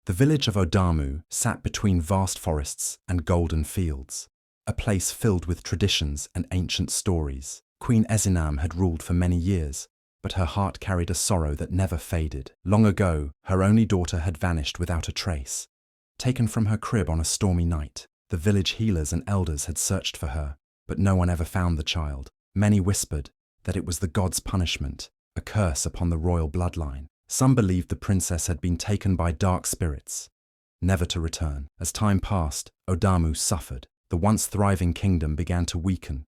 The village of Odamu sat between vast forests and golden fields, a place filled with traditions and ancient stories. Queen Ezinam had ruled for many years, but her heart carried a sorrow that never faded. Long ago, her only daughter had vanished without a trace. Taken from her crib on a stormy night, the village healers and elders had searched for her, but no one ever found the child. Many whispered that it was the god's punishment, a curse upon the royal bloodline. Some believed the princess had been taken by dark spirits, never to return. As time passed, Odamu suffered. The once thriving kingdom began to weaken,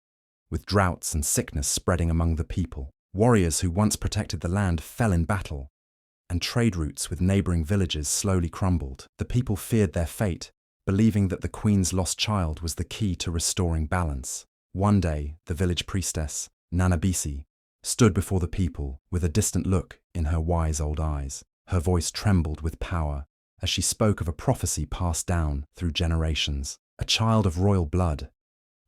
with droughts and sickness spreading among the people. Warriors who once protected the land fell in battle, and trade routes with neighboring villages slowly crumbled. The people feared their fate, believing that the queen's lost child was the key to restoring balance. One day, the village priestess, Nanabisi, stood before the people with a distant look in her wise old eyes. Her voice trembled with power as she spoke of a prophecy passed down through generations. A child of royal blood,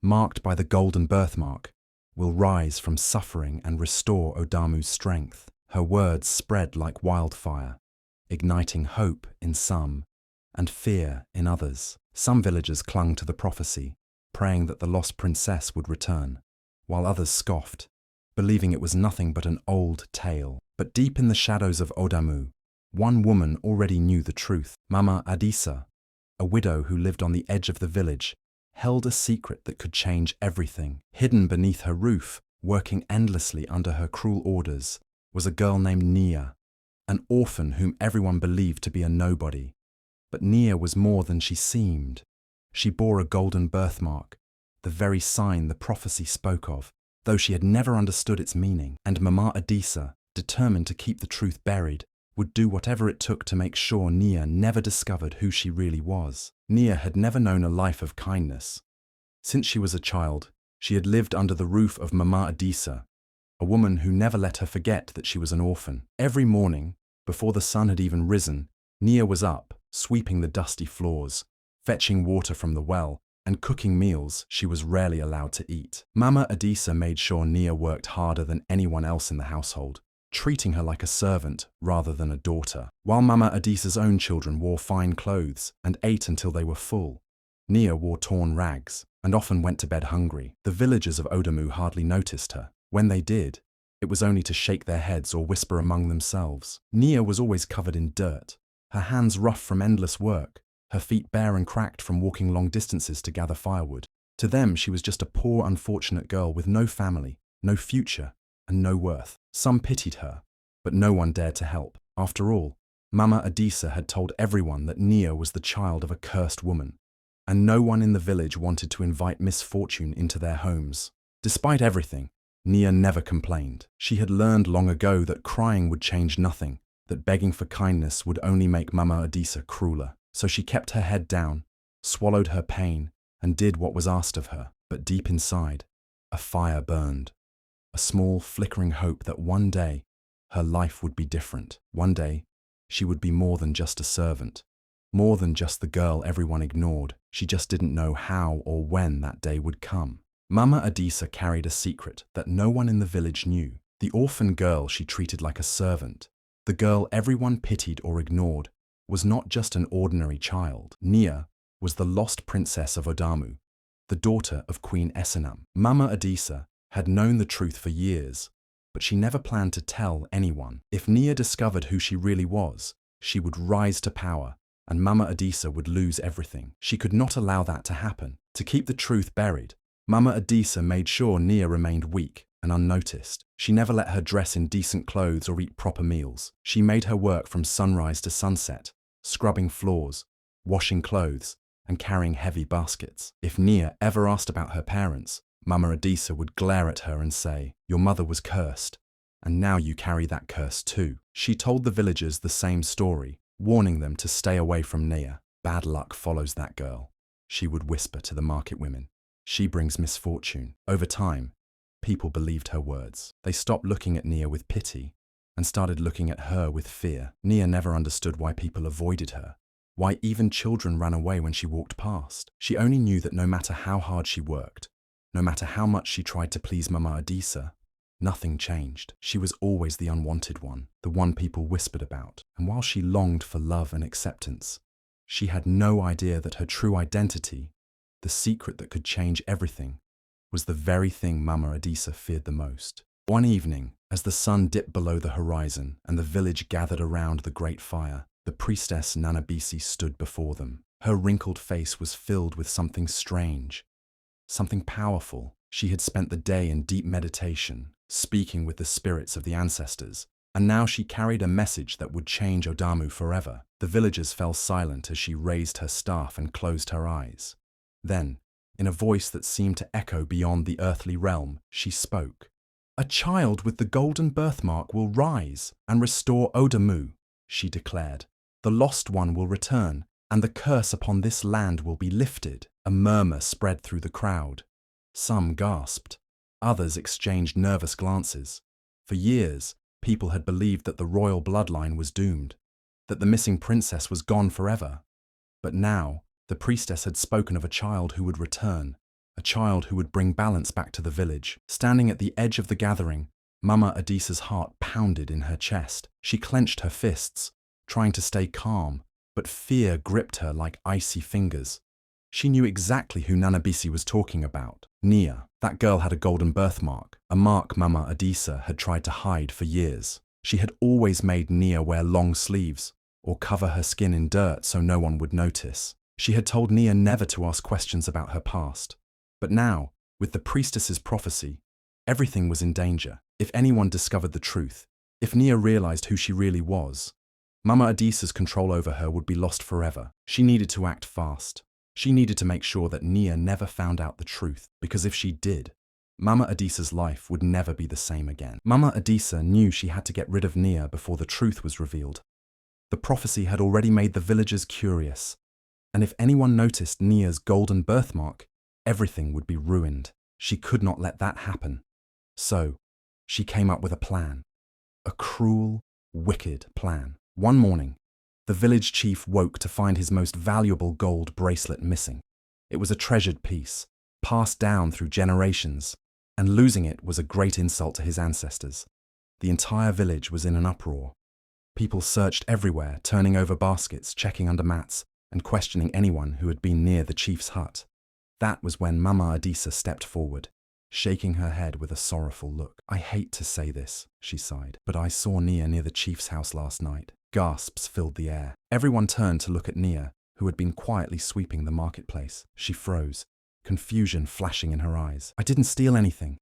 marked by the golden birthmark, will rise from suffering and restore Odamu's strength. Her words spread like wildfire, igniting hope in some and fear in others. Some villagers clung to the prophecy, praying that the lost princess would return, while others scoffed, believing it was nothing but an old tale. But deep in the shadows of Odamu, one woman already knew the truth. Mama Adisa, a widow who lived on the edge of the village, held a secret that could change everything. Hidden beneath her roof, working endlessly under her cruel orders, was a girl named Nia, an orphan whom everyone believed to be a nobody. But Nia was more than she seemed. She bore a golden birthmark, the very sign the prophecy spoke of, though she had never understood its meaning. And Mama Adisa, determined to keep the truth buried, would do whatever it took to make sure Nia never discovered who she really was. Nia had never known a life of kindness. Since she was a child, she had lived under the roof of Mama Adisa, a woman who never let her forget that she was an orphan. Every morning, before the sun had even risen, Nia was up, sweeping the dusty floors, fetching water from the well, and cooking meals she was rarely allowed to eat. Mama Adisa made sure Nia worked harder than anyone else in the household, treating her like a servant rather than a daughter. While Mama Adisa's own children wore fine clothes and ate until they were full, Nia wore torn rags and often went to bed hungry. The villagers of Odamu hardly noticed her. When they did, it was only to shake their heads or whisper among themselves. Nia was always covered in dirt, her hands rough from endless work, her feet bare and cracked from walking long distances to gather firewood. To them, she was just a poor, unfortunate girl with no family, no future, and no worth. Some pitied her, but no one dared to help. After all, Mama Adisa had told everyone that Nia was the child of a cursed woman, and no one in the village wanted to invite misfortune into their homes. Despite everything, Nia never complained. She had learned long ago that crying would change nothing, that begging for kindness would only make Mama Adisa crueler. So she kept her head down, swallowed her pain, and did what was asked of her. But deep inside, a fire burned. A small, flickering hope that one day, her life would be different. One day, she would be more than just a servant, more than just the girl everyone ignored. She just didn't know how or when that day would come. Mama Adisa carried a secret that no one in the village knew. The orphan girl she treated like a servant, the girl everyone pitied or ignored, was not just an ordinary child. Nia was the lost princess of Odamu, the daughter of Queen Ezinam. Mama Adisa had known the truth for years, but she never planned to tell anyone. If Nia discovered who she really was, she would rise to power, and Mama Adisa would lose everything. She could not allow that to happen. To keep the truth buried, Mama Adisa made sure Nia remained weak and unnoticed. She never let her dress in decent clothes or eat proper meals. She made her work from sunrise to sunset, scrubbing floors, washing clothes, and carrying heavy baskets. If Nia ever asked about her parents, Mama Adisa would glare at her and say, "Your mother was cursed, and now you carry that curse too." She told the villagers the same story, warning them to stay away from Nia. "Bad luck follows that girl," she would whisper to the market women. "She brings misfortune." Over time, people believed her words. They stopped looking at Nia with pity and started looking at her with fear. Nia never understood why people avoided her, why even children ran away when she walked past. She only knew that no matter how hard she worked, no matter how much she tried to please Mama Adisa, Nothing changed. She was always the unwanted one, the one people whispered about. And while she longed for love and acceptance, she had no idea that her true identity, the secret that could change everything, was the very thing Mama Adisa feared the most. One evening, as the sun dipped below the horizon and the village gathered around the great fire, the priestess Nanabisi stood before them. Her wrinkled face was filled with something strange, something powerful. She had spent the day in deep meditation, speaking with the spirits of the ancestors, and now she carried a message that would change Odamu forever. The villagers fell silent as she raised her staff and closed her eyes. Then, in a voice that seemed to echo beyond the earthly realm, she spoke. "A child with the golden birthmark will rise and restore Odamu," she declared. "The lost one will return, and the curse upon this land will be lifted." A murmur spread through the crowd. Some gasped. Others exchanged nervous glances. For years, people had believed that the royal bloodline was doomed, that the missing princess was gone forever. But now, the priestess had spoken of a child who would return, a child who would bring balance back to the village. Standing at the edge of the gathering, Mama Adisa's heart pounded in her chest. She clenched her fists, trying to stay calm, but fear gripped her like icy fingers. She knew exactly who Nanabisi was talking about. Nia. That girl had a golden birthmark, a mark Mama Adisa had tried to hide for years. She had always made Nia wear long sleeves or cover her skin in dirt so no one would notice. She had told Nia never to ask questions about her past. But now, with the priestess's prophecy, everything was in danger. If anyone discovered the truth, if Nia realized who she really was, Mama Adisa's control over her would be lost forever. She needed to act fast. She needed to make sure that Nia never found out the truth, because if she did, Mama Adisa's life would never be the same again. Mama Adisa knew she had to get rid of Nia before the truth was revealed. The prophecy had already made the villagers curious, and if anyone noticed Nia's golden birthmark, everything would be ruined. She could not let that happen. So, she came up with a plan. A cruel, wicked plan. One morning, the village chief woke to find his most valuable gold bracelet missing. It was a treasured piece, passed down through generations, and losing it was a great insult to his ancestors. The entire village was in an uproar. People searched everywhere, turning over baskets, checking under mats, and questioning anyone who had been near the chief's hut. That was when Mama Adisa stepped forward, shaking her head with a sorrowful look. "I hate to say this," she sighed, "but I saw Nia near the chief's house last night." Gasps filled the air. Everyone turned to look at Nia, who had been quietly sweeping the marketplace. She froze, confusion flashing in her eyes. "I didn't steal anything,"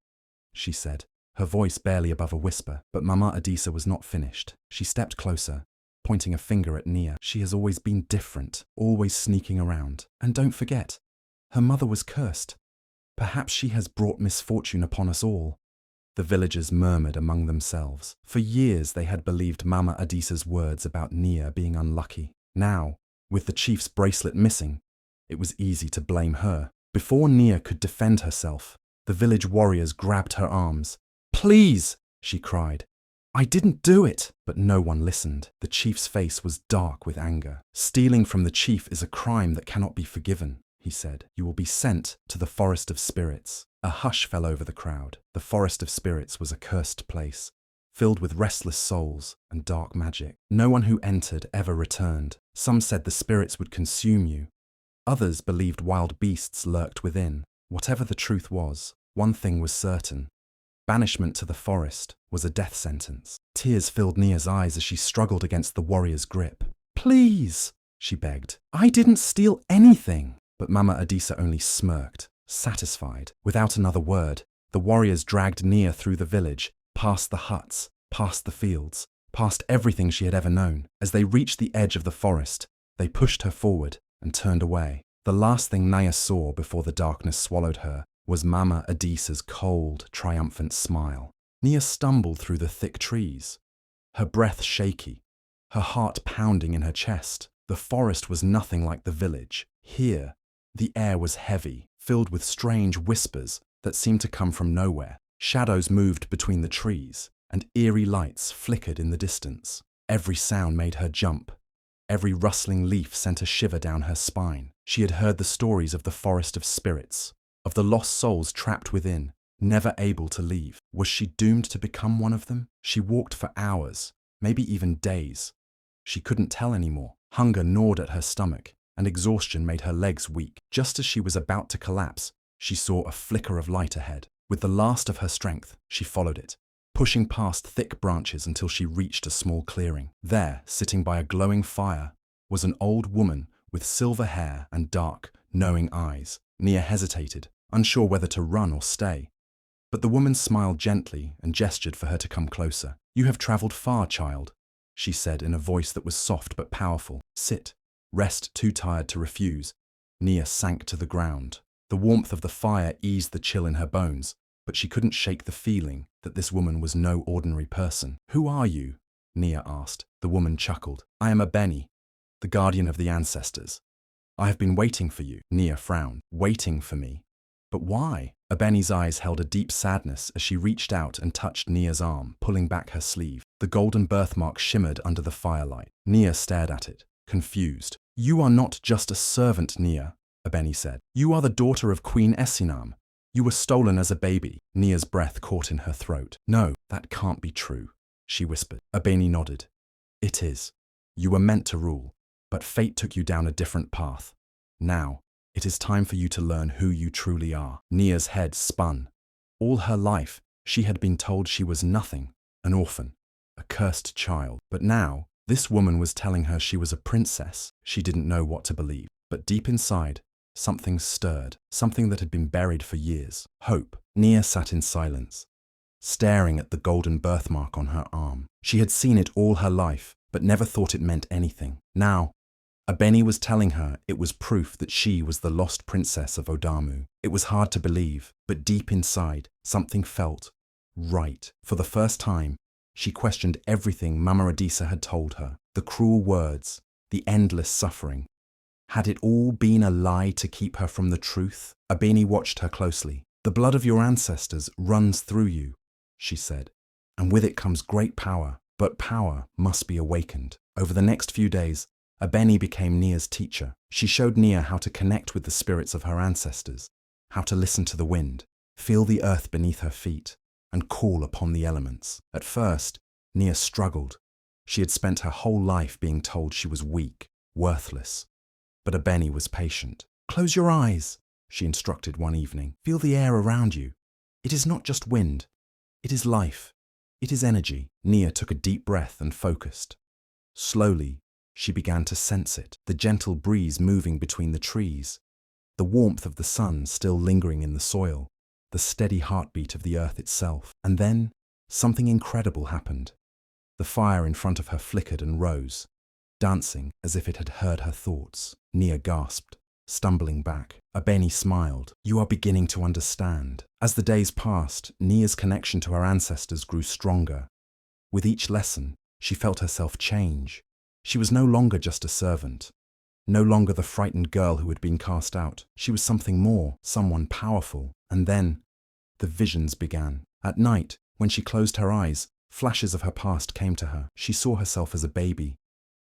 she said, her voice barely above a whisper. But Mama Adisa was not finished. She stepped closer, pointing a finger at Nia. "She has always been different, always sneaking around. And don't forget, her mother was cursed. Perhaps she has brought misfortune upon us all." The villagers murmured among themselves. For years they had believed Mama Adisa's words about Nia being unlucky. Now, with the chief's bracelet missing, it was easy to blame her. Before Nia could defend herself, the village warriors grabbed her arms. "Please," she cried. "I didn't do it." But no one listened. The chief's face was dark with anger. "Stealing from the chief is a crime that cannot be forgiven," he said. "You will be sent to the Forest of Spirits." A hush fell over the crowd. The Forest of Spirits was a cursed place, filled with restless souls and dark magic. No one who entered ever returned. Some said the spirits would consume you. Others believed wild beasts lurked within. Whatever the truth was, one thing was certain. Banishment to the forest was a death sentence. Tears filled Nia's eyes as she struggled against the warrior's grip. "Please," she begged. "I didn't steal anything." But Mama Adisa only smirked, satisfied. Without another word, the warriors dragged Nia through the village, past the huts, past the fields, past everything she had ever known. As they reached the edge of the forest, they pushed her forward and turned away. The last thing Nia saw before the darkness swallowed her was Mama Adisa's cold, triumphant smile. Nia stumbled through the thick trees, her breath shaky, her heart pounding in her chest. The forest was nothing like the village. Here, the air was heavy, filled with strange whispers that seemed to come from nowhere. Shadows moved between the trees, and eerie lights flickered in the distance. Every sound made her jump. Every rustling leaf sent a shiver down her spine. She had heard the stories of the Forest of Spirits, of the lost souls trapped within, never able to leave. Was she doomed to become one of them? She walked for hours, maybe even days. She couldn't tell anymore. Hunger gnawed at her stomach, and exhaustion made her legs weak. Just as she was about to collapse, she saw a flicker of light ahead. With the last of her strength, she followed it, pushing past thick branches until she reached a small clearing. There, sitting by a glowing fire, was an old woman with silver hair and dark, knowing eyes. Nia hesitated, unsure whether to run or stay. But the woman smiled gently and gestured for her to come closer. "You have traveled far, child," she said in a voice that was soft but powerful. "Sit. Rest." Too tired to refuse, Nia sank to the ground. The warmth of the fire eased the chill in her bones, but she couldn't shake the feeling that this woman was no ordinary person. "Who are you?" Nia asked. The woman chuckled. "I am a Beni, the guardian of the ancestors. I have been waiting for you." Nia frowned. "Waiting for me? But why?" Abeni's eyes held a deep sadness as she reached out and touched Nia's arm, pulling back her sleeve. The golden birthmark shimmered under the firelight. Nia stared at it, confused. "You are not just a servant, Nia," Abeni said. "You are the daughter of Queen Esinam. You were stolen as a baby." Nia's breath caught in her throat. "No, that can't be true," she whispered. Abeni nodded. "It is. You were meant to rule, but fate took you down a different path. Now, it is time for you to learn who you truly are." Nia's head spun. All her life, she had been told she was nothing, an orphan, a cursed child. But now, this woman was telling her she was a princess. She didn't know what to believe. But deep inside, something stirred, something that had been buried for years. Hope. Nia sat in silence, staring at the golden birthmark on her arm. She had seen it all her life, but never thought it meant anything. Now, Abeni was telling her it was proof that she was the lost princess of Odamu. It was hard to believe, but deep inside, something felt right. For the first time, she questioned everything Mama Adisa had told her. The cruel words, the endless suffering. Had it all been a lie to keep her from the truth? Abeni watched her closely. "The blood of your ancestors runs through you," she said, "and with it comes great power, but power must be awakened." Over the next few days, Abeni became Nia's teacher. She showed Nia how to connect with the spirits of her ancestors, how to listen to the wind, feel the earth beneath her feet, and call upon the elements. At first, Nia struggled. She had spent her whole life being told she was weak, worthless. But Abeni was patient. "Close your eyes," she instructed one evening. "Feel the air around you. It is not just wind. It is life. It is energy." Nia took a deep breath and focused. Slowly, she began to sense it, the gentle breeze moving between the trees, the warmth of the sun still lingering in the soil, the steady heartbeat of the earth itself. And then, something incredible happened. The fire in front of her flickered and rose, dancing as if it had heard her thoughts. Nia gasped, stumbling back. Abeni smiled. "You are beginning to understand." As the days passed, Nia's connection to her ancestors grew stronger. With each lesson, she felt herself change. She was no longer just a servant, no longer the frightened girl who had been cast out. She was something more, someone powerful. And then, the visions began. At night, when she closed her eyes, flashes of her past came to her. She saw herself as a baby,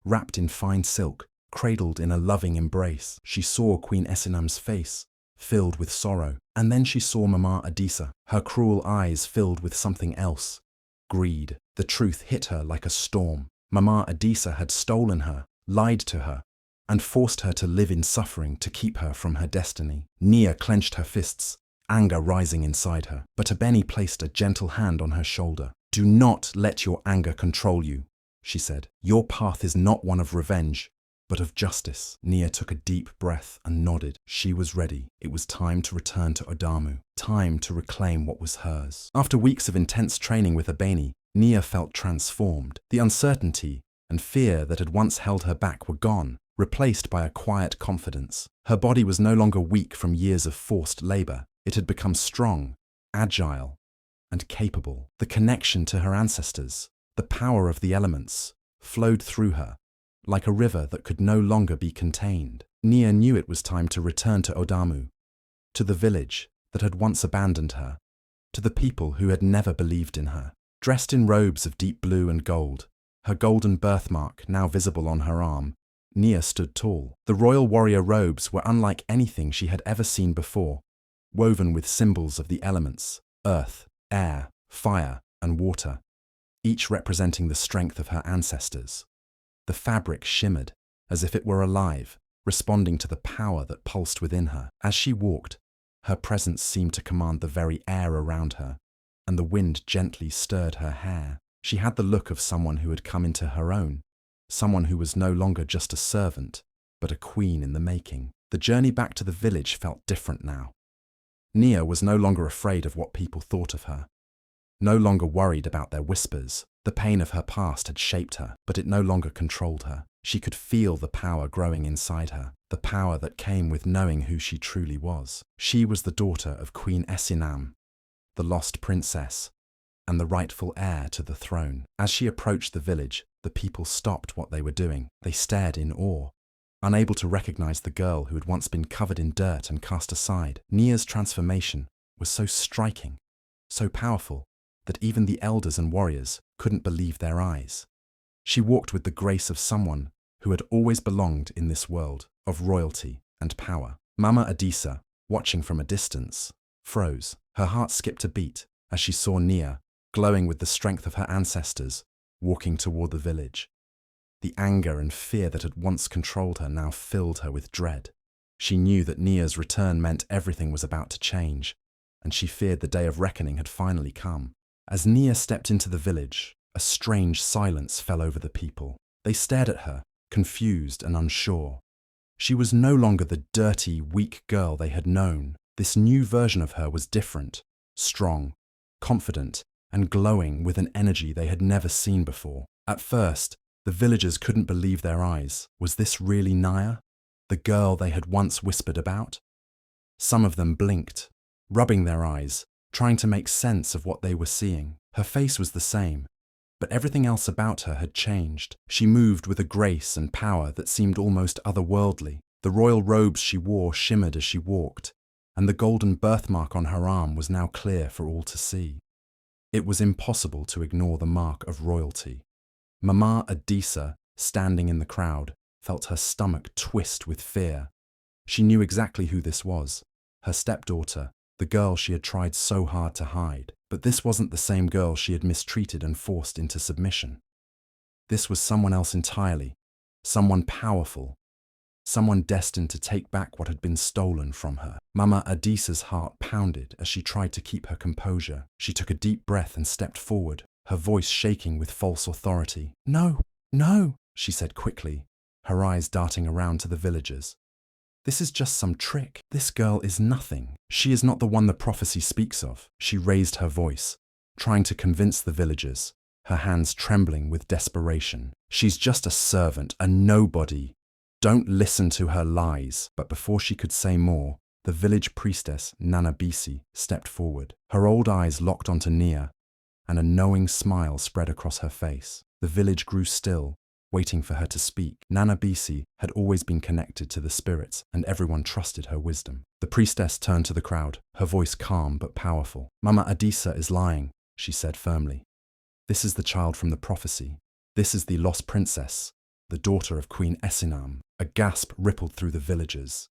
wrapped in fine silk, cradled in a loving embrace. She saw Queen Esinam's face, filled with sorrow. And then she saw Mama Adisa, her cruel eyes filled with something else, greed. The truth hit her like a storm. Mama Adisa had stolen her, lied to her, and forced her to live in suffering to keep her from her destiny. Nia clenched her fists, anger rising inside her. But Abeni placed a gentle hand on her shoulder. "Do not let your anger control you," she said. "Your path is not one of revenge, but of justice." Nia took a deep breath and nodded. She was ready. It was time to return to Odamu, time to reclaim what was hers. After weeks of intense training with Abeni, Nia felt transformed. The uncertainty and fear that had once held her back were gone, replaced by a quiet confidence. Her body was no longer weak from years of forced labor. It had become strong, agile, and capable. The connection to her ancestors, the power of the elements, flowed through her, like a river that could no longer be contained. Nia knew it was time to return to Odamu, to the village that had once abandoned her, to the people who had never believed in her. Dressed in robes of deep blue and gold, her golden birthmark now visible on her arm, Nia stood tall. The royal warrior robes were unlike anything she had ever seen before, woven with symbols of the elements: earth, air, fire, and water, each representing the strength of her ancestors. The fabric shimmered, as if it were alive, responding to the power that pulsed within her. As she walked, her presence seemed to command the very air around her, and the wind gently stirred her hair. She had the look of someone who had come into her own, someone who was no longer just a servant, but a queen in the making. The journey back to the village felt different now. Nia was no longer afraid of what people thought of her, no longer worried about their whispers. The pain of her past had shaped her, but it no longer controlled her. She could feel the power growing inside her, the power that came with knowing who she truly was. She was the daughter of Queen Esinam, the lost princess, and the rightful heir to the throne. As she approached the village, the people stopped what they were doing. They stared in awe, unable to recognize the girl who had once been covered in dirt and cast aside. Nia's transformation was so striking, so powerful, that even the elders and warriors couldn't believe their eyes. She walked with the grace of someone who had always belonged in this world of royalty and power. Mama Adisa, watching from a distance, froze. Her heart skipped a beat as she saw Nia, glowing with the strength of her ancestors, walking toward the village. The anger and fear that had once controlled her now filled her with dread. She knew that Nia's return meant everything was about to change, and she feared the day of reckoning had finally come. As Nia stepped into the village, a strange silence fell over the people. They stared at her, confused and unsure. She was no longer the dirty, weak girl they had known. This new version of her was different, strong, confident, and glowing with an energy they had never seen before. At first, the villagers couldn't believe their eyes. Was this really Nia, the girl they had once whispered about? Some of them blinked, rubbing their eyes, trying to make sense of what they were seeing. Her face was the same, but everything else about her had changed. She moved with a grace and power that seemed almost otherworldly. The royal robes she wore shimmered as she walked, and the golden birthmark on her arm was now clear for all to see. It was impossible to ignore the mark of royalty. Mama Adisa, standing in the crowd, felt her stomach twist with fear. She knew exactly who this was, her stepdaughter, the girl she had tried so hard to hide. But this wasn't the same girl she had mistreated and forced into submission. This was someone else entirely, someone powerful, someone destined to take back what had been stolen from her. Mama Adisa's heart pounded as she tried to keep her composure. She took a deep breath and stepped forward, her voice shaking with false authority. "No, no," she said quickly, her eyes darting around to the villagers. "This is just some trick. This girl is nothing. She is not the one the prophecy speaks of." She raised her voice, trying to convince the villagers, her hands trembling with desperation. "She's just a servant, a nobody. Don't listen to her lies." But before she could say more, the village priestess, Nana Bisi, stepped forward. Her old eyes locked onto Nia, and a knowing smile spread across her face. The village grew still, waiting for her to speak. Nana Bisi had always been connected to the spirits, and everyone trusted her wisdom. The priestess turned to the crowd, her voice calm but powerful. "Mama Adisa is lying," she said firmly. "This is the child from the prophecy. This is the lost princess, the daughter of Queen Esinam." A gasp rippled through the villagers.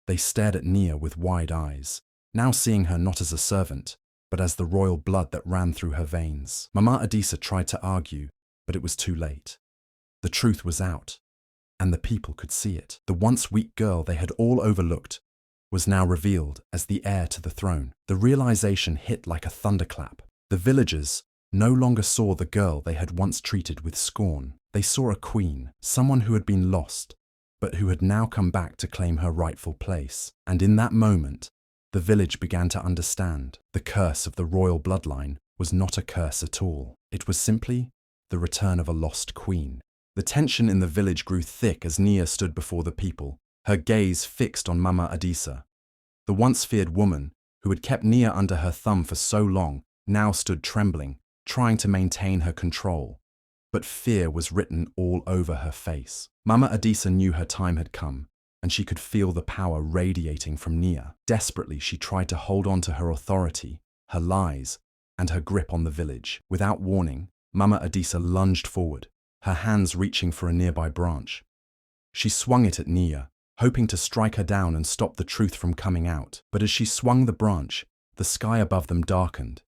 They stared at Nia with wide eyes, now seeing her not as a servant, but as the royal blood that ran through her veins. Mama Adisa tried to argue, but it was too late. The truth was out, and the people could see it. The once weak girl they had all overlooked was now revealed as the heir to the throne. The realization hit like a thunderclap. The villagers no longer saw the girl they had once treated with scorn. They saw a queen, someone who had been lost, but who had now come back to claim her rightful place. And in that moment, the village began to understand. The curse of the royal bloodline was not a curse at all. It was simply the return of a lost queen. The tension in the village grew thick as Nia stood before the people, her gaze fixed on Mama Adisa. The once feared woman, who had kept Nia under her thumb for so long, now stood trembling, trying to maintain her control. But fear was written all over her face. Mama Adisa knew her time had come, and she could feel the power radiating from Nia. Desperately, she tried to hold on to her authority, her lies, and her grip on the village. Without warning, Mama Adisa lunged forward, her hands reaching for a nearby branch. She swung it at Nia, hoping to strike her down and stop the truth from coming out. But as she swung the branch, the sky above them darkened,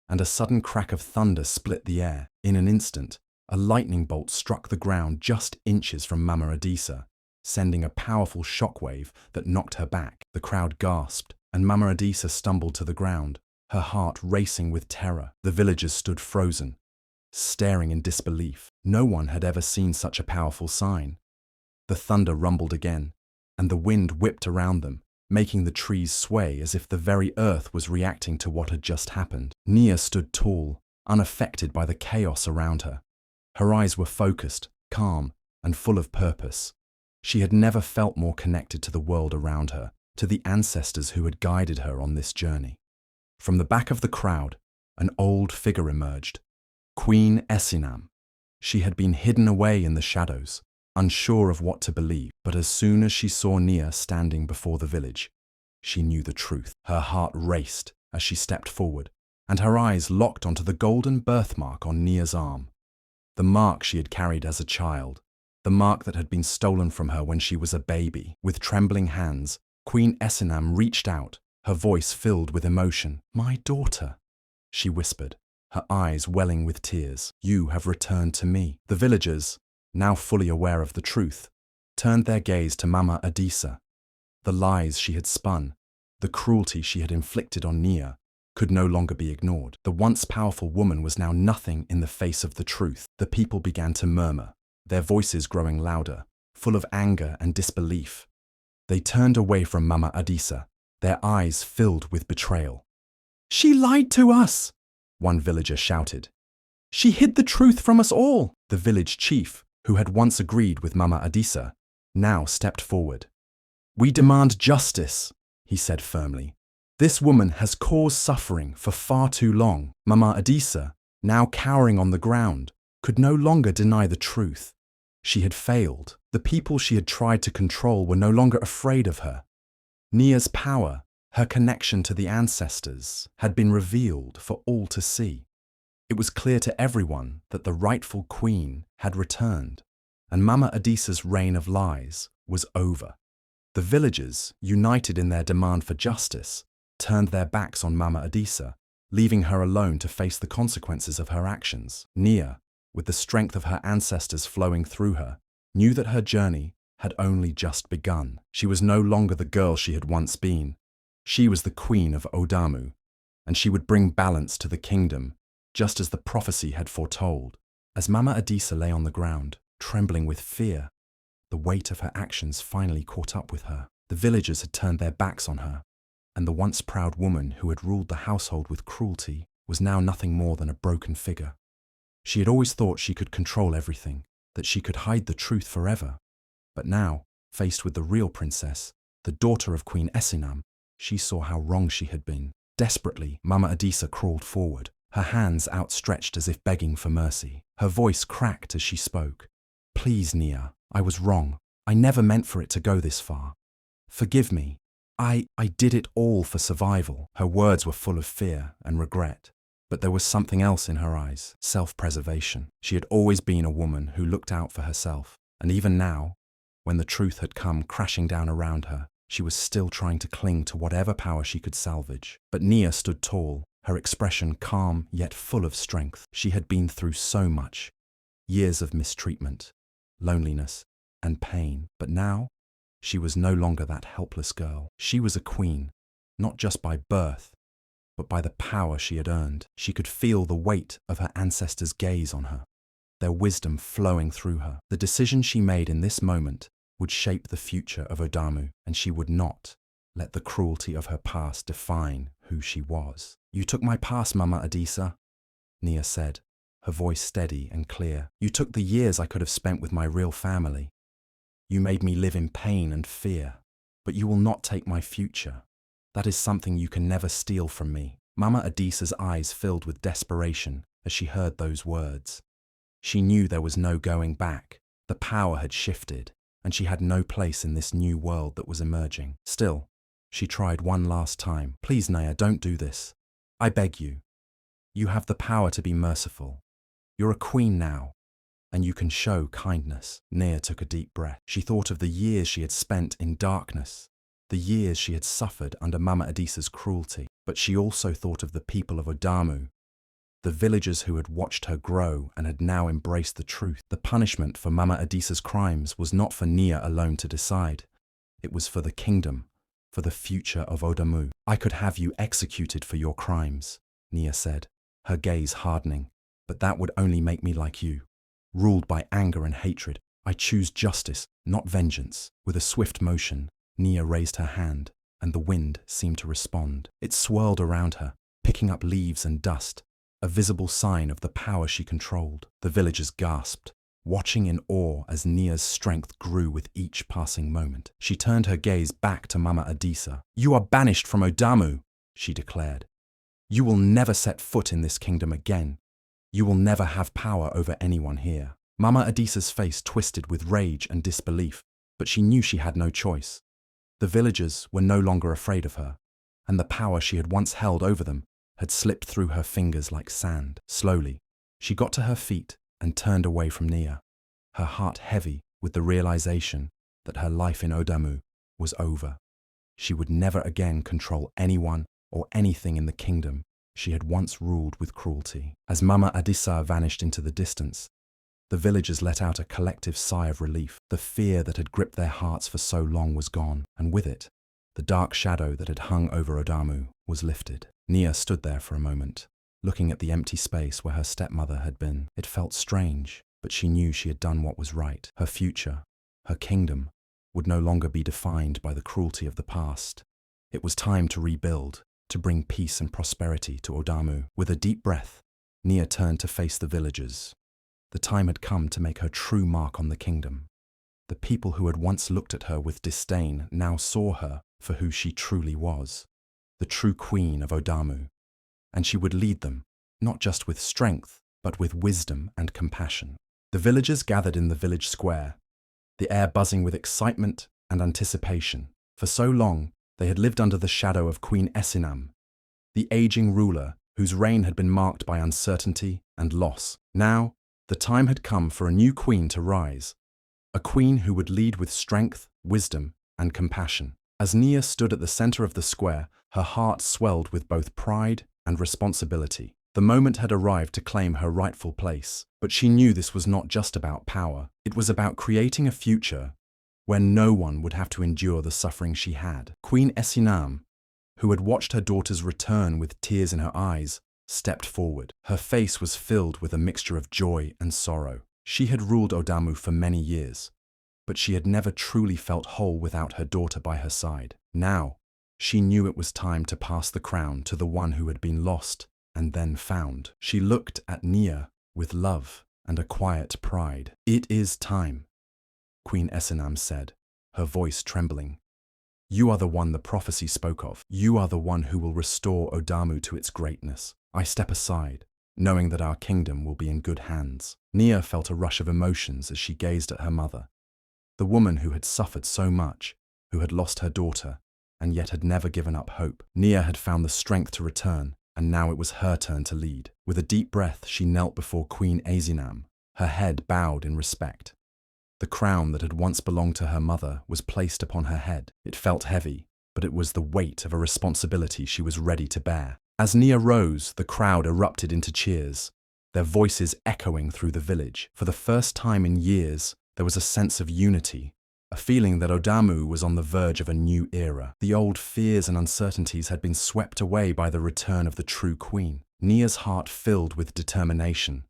and a sudden crack of thunder split the air. In an instant, a lightning bolt struck the ground just inches from Mama Adisa, sending a powerful shockwave that knocked her back. The crowd gasped, and Mama Adisa stumbled to the ground, her heart racing with terror. The villagers stood frozen, staring in disbelief. No one had ever seen such a powerful sign. The thunder rumbled again, and the wind whipped around them, making the trees sway as if the very earth was reacting to what had just happened. Nia stood tall, unaffected by the chaos around her. Her eyes were focused, calm, and full of purpose. She had never felt more connected to the world around her, to the ancestors who had guided her on this journey. From the back of the crowd, an old figure emerged, Queen Esinam. She had been hidden away in the shadows, unsure of what to believe, but as soon as she saw Nia standing before the village, she knew the truth. Her heart raced as she stepped forward, and her eyes locked onto the golden birthmark on Nia's arm. The mark she had carried as a child, the mark that had been stolen from her when she was a baby. With trembling hands, Queen Esinam reached out, her voice filled with emotion. "My daughter," she whispered, her eyes welling with tears. "You have returned to me." The villagers, now fully aware of the truth, turned their gaze to Mama Adisa. The lies she had spun, the cruelty she had inflicted on Nia, could no longer be ignored. The once powerful woman was now nothing in the face of the truth. The people began to murmur, their voices growing louder, full of anger and disbelief. They turned away from Mama Adisa, their eyes filled with betrayal. "She lied to us!" one villager shouted. "She hid the truth from us all!" The village chief, who had once agreed with Mama Adisa, now stepped forward. "We demand justice," he said firmly. "This woman has caused suffering for far too long." Mama Adisa, now cowering on the ground, could no longer deny the truth. She had failed. The people she had tried to control were no longer afraid of her. Nia's power, her connection to the ancestors, had been revealed for all to see. It was clear to everyone that the rightful queen had returned, and Mama Adisa's reign of lies was over. The villagers, united in their demand for justice, turned their backs on Mama Adisa, leaving her alone to face the consequences of her actions. Nia, with the strength of her ancestors flowing through her, knew that her journey had only just begun. She was no longer the girl she had once been. She was the queen of Odamu, and she would bring balance to the kingdom, just as the prophecy had foretold. As Mama Adisa lay on the ground, trembling with fear, the weight of her actions finally caught up with her. The villagers had turned their backs on her, and the once proud woman who had ruled the household with cruelty was now nothing more than a broken figure. She had always thought she could control everything, that she could hide the truth forever. But now, faced with the real princess, the daughter of Queen Esinam, she saw how wrong she had been. Desperately, Mama Adisa crawled forward, her hands outstretched as if begging for mercy. Her voice cracked as she spoke. "Please, Nia, I was wrong. I never meant for it to go this far. Forgive me. I did it all for survival." Her words were full of fear and regret, but there was something else in her eyes, self-preservation. She had always been a woman who looked out for herself, and even now, when the truth had come crashing down around her, she was still trying to cling to whatever power she could salvage. But Nia stood tall, her expression calm yet full of strength. She had been through so much, years of mistreatment, loneliness, and pain. But now, she was no longer that helpless girl. She was a queen, not just by birth, but by the power she had earned. She could feel the weight of her ancestors' gaze on her, their wisdom flowing through her. The decision she made in this moment would shape the future of Odamu, and she would not let the cruelty of her past define who she was. "You took my past, Mama Adisa," Nia said, her voice steady and clear. "You took the years I could have spent with my real family. You made me live in pain and fear, but you will not take my future. That is something you can never steal from me." Mama Adisa's eyes filled with desperation as she heard those words. She knew there was no going back. The power had shifted, and she had no place in this new world that was emerging. Still, she tried one last time. "Please, Nia, don't do this. I beg you. You have the power to be merciful. You're a queen now, and you can show kindness." Nia took a deep breath. She thought of the years she had spent in darkness, the years she had suffered under Mama Adisa's cruelty. But she also thought of the people of Odamu, the villagers who had watched her grow and had now embraced the truth. The punishment for Mama Adisa's crimes was not for Nia alone to decide. It was for the kingdom, for the future of Odamu. "I could have you executed for your crimes," Nia said, her gaze hardening, "but that would only make me like you, ruled by anger and hatred. I choose justice, not vengeance." With a swift motion, Nia raised her hand, and the wind seemed to respond. It swirled around her, picking up leaves and dust, a visible sign of the power she controlled. The villagers gasped, watching in awe as Nia's strength grew with each passing moment. She turned her gaze back to Mama Adisa. "You are banished from Odamu," she declared. "You will never set foot in this kingdom again. You will never have power over anyone here." Mama Adisa's face twisted with rage and disbelief, but she knew she had no choice. The villagers were no longer afraid of her, and the power she had once held over them had slipped through her fingers like sand. Slowly, she got to her feet and turned away from Nia, her heart heavy with the realization that her life in Odamu was over. She would never again control anyone or anything in the kingdom she had once ruled with cruelty. As Mama Adisa vanished into the distance, the villagers let out a collective sigh of relief. The fear that had gripped their hearts for so long was gone, and with it, the dark shadow that had hung over Odamu was lifted. Nia stood there for a moment, looking at the empty space where her stepmother had been. It felt strange, but she knew she had done what was right. Her future, her kingdom, would no longer be defined by the cruelty of the past. It was time to rebuild, to bring peace and prosperity to Odamu. With a deep breath, Nia turned to face the villagers. The time had come to make her true mark on the kingdom. The people who had once looked at her with disdain now saw her for who she truly was, the true queen of Odamu. And she would lead them, not just with strength, but with wisdom and compassion. The villagers gathered in the village square, the air buzzing with excitement and anticipation. For so long, they had lived under the shadow of Queen Esinam, the aging ruler whose reign had been marked by uncertainty and loss. Now, the time had come for a new queen to rise, a queen who would lead with strength, wisdom, and compassion. As Nia stood at the center of the square, her heart swelled with both pride and responsibility. The moment had arrived to claim her rightful place, but she knew this was not just about power. It was about creating a future where no one would have to endure the suffering she had. Queen Esinam, who had watched her daughter's return with tears in her eyes, stepped forward. Her face was filled with a mixture of joy and sorrow. She had ruled Odamu for many years, but she had never truly felt whole without her daughter by her side. Now, she knew it was time to pass the crown to the one who had been lost and then found. She looked at Nia with love and a quiet pride. "It is time," Queen Esinam said, her voice trembling. "You are the one the prophecy spoke of. You are the one who will restore Odamu to its greatness. I step aside, knowing that our kingdom will be in good hands." Nia felt a rush of emotions as she gazed at her mother, the woman who had suffered so much, who had lost her daughter, and yet had never given up hope. Nia had found the strength to return, and now it was her turn to lead. With a deep breath, she knelt before Queen Esinam, her head bowed in respect. The crown that had once belonged to her mother was placed upon her head. It felt heavy, but it was the weight of a responsibility she was ready to bear. As Nia rose, the crowd erupted into cheers, their voices echoing through the village. For the first time in years, there was a sense of unity, a feeling that Odamu was on the verge of a new era. The old fears and uncertainties had been swept away by the return of the true queen. Nia's heart filled with determination.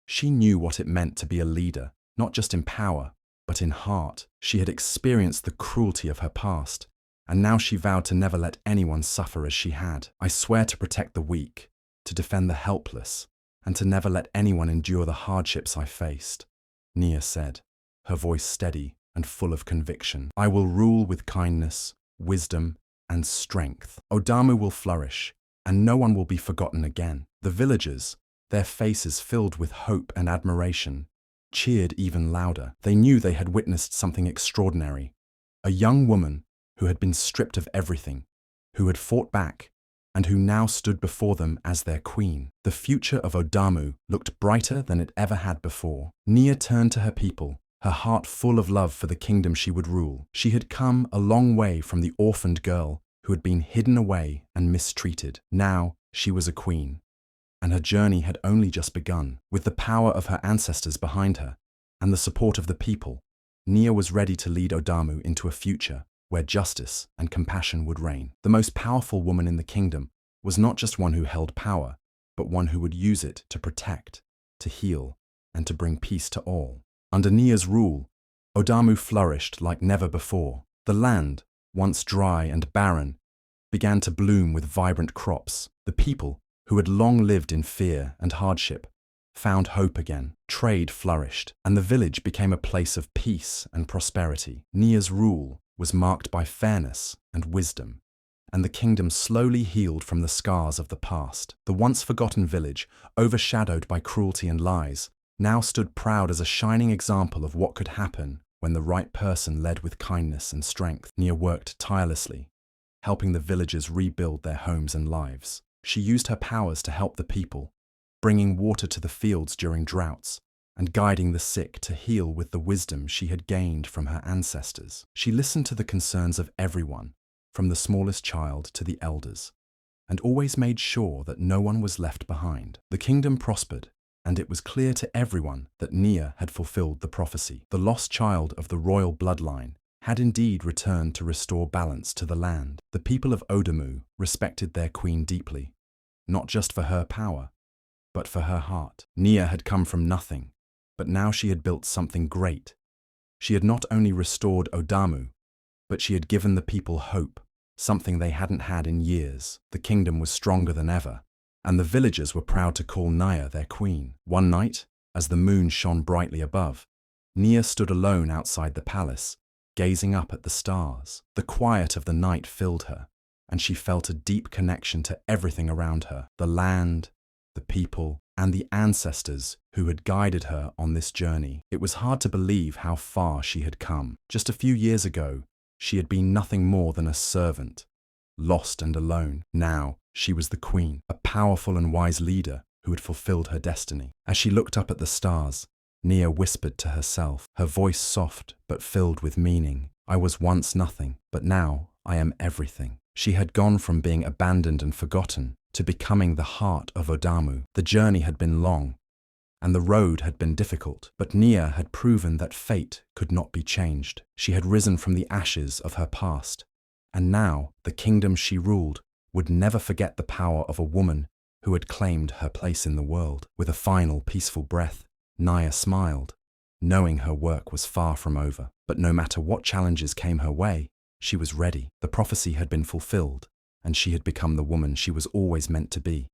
She knew what it meant to be a leader, not just in power, but in heart. She had experienced the cruelty of her past, and now she vowed to never let anyone suffer as she had. "I swear to protect the weak, to defend the helpless, and to never let anyone endure the hardships I faced," Nia said, her voice steady and full of conviction. "I will rule with kindness, wisdom, and strength. Odamu will flourish, and no one will be forgotten again." The villagers, their faces filled with hope and admiration, cheered even louder. They knew they had witnessed something extraordinary. A young woman who had been stripped of everything, who had fought back, and who now stood before them as their queen. The future of Odamu looked brighter than it ever had before. Nia turned to her people, her heart full of love for the kingdom she would rule. She had come a long way from the orphaned girl who had been hidden away and mistreated. Now she was a queen, and her journey had only just begun. With the power of her ancestors behind her and the support of the people, Nia was ready to lead Odamu into a future where justice and compassion would reign. The most powerful woman in the kingdom was not just one who held power, but one who would use it to protect, to heal, and to bring peace to all. Under Nia's rule, Odamu flourished like never before. The land, once dry and barren, began to bloom with vibrant crops. The people, who had long lived in fear and hardship, found hope again. Trade flourished, and the village became a place of peace and prosperity. Nia's rule was marked by fairness and wisdom, and the kingdom slowly healed from the scars of the past. The once forgotten village, overshadowed by cruelty and lies, now stood proud as a shining example of what could happen when the right person led with kindness and strength. Nia worked tirelessly, helping the villagers rebuild their homes and lives. She used her powers to help the people, bringing water to the fields during droughts, and guiding the sick to heal with the wisdom she had gained from her ancestors. She listened to the concerns of everyone, from the smallest child to the elders, and always made sure that no one was left behind. The kingdom prospered, and it was clear to everyone that Nia had fulfilled the prophecy. The lost child of the royal bloodline had indeed returned to restore balance to the land. The people of Odamu respected their queen deeply, not just for her power, but for her heart. Nia had come from nothing, but now she had built something great. She had not only restored Odamu, but she had given the people hope, something they hadn't had in years. The kingdom was stronger than ever, and the villagers were proud to call Nia their queen. One night, as the moon shone brightly above, Nia stood alone outside the palace, gazing up at the stars. The quiet of the night filled her, and she felt a deep connection to everything around her: the land, the people, and the ancestors who had guided her on this journey. It was hard to believe how far she had come. Just a few years ago, she had been nothing more than a servant, lost and alone. Now, she was the queen, a powerful and wise leader who had fulfilled her destiny. As she looked up at the stars, Nia whispered to herself, her voice soft but filled with meaning. "I was once nothing, but now I am everything." She had gone from being abandoned and forgotten to becoming the heart of Odamu. The journey had been long, and the road had been difficult, but Nia had proven that fate could not be changed. She had risen from the ashes of her past, and now the kingdom she ruled would never forget the power of a woman who had claimed her place in the world. With a final peaceful breath, Nia smiled, knowing her work was far from over. But no matter what challenges came her way, she was ready. The prophecy had been fulfilled, and she had become the woman she was always meant to be.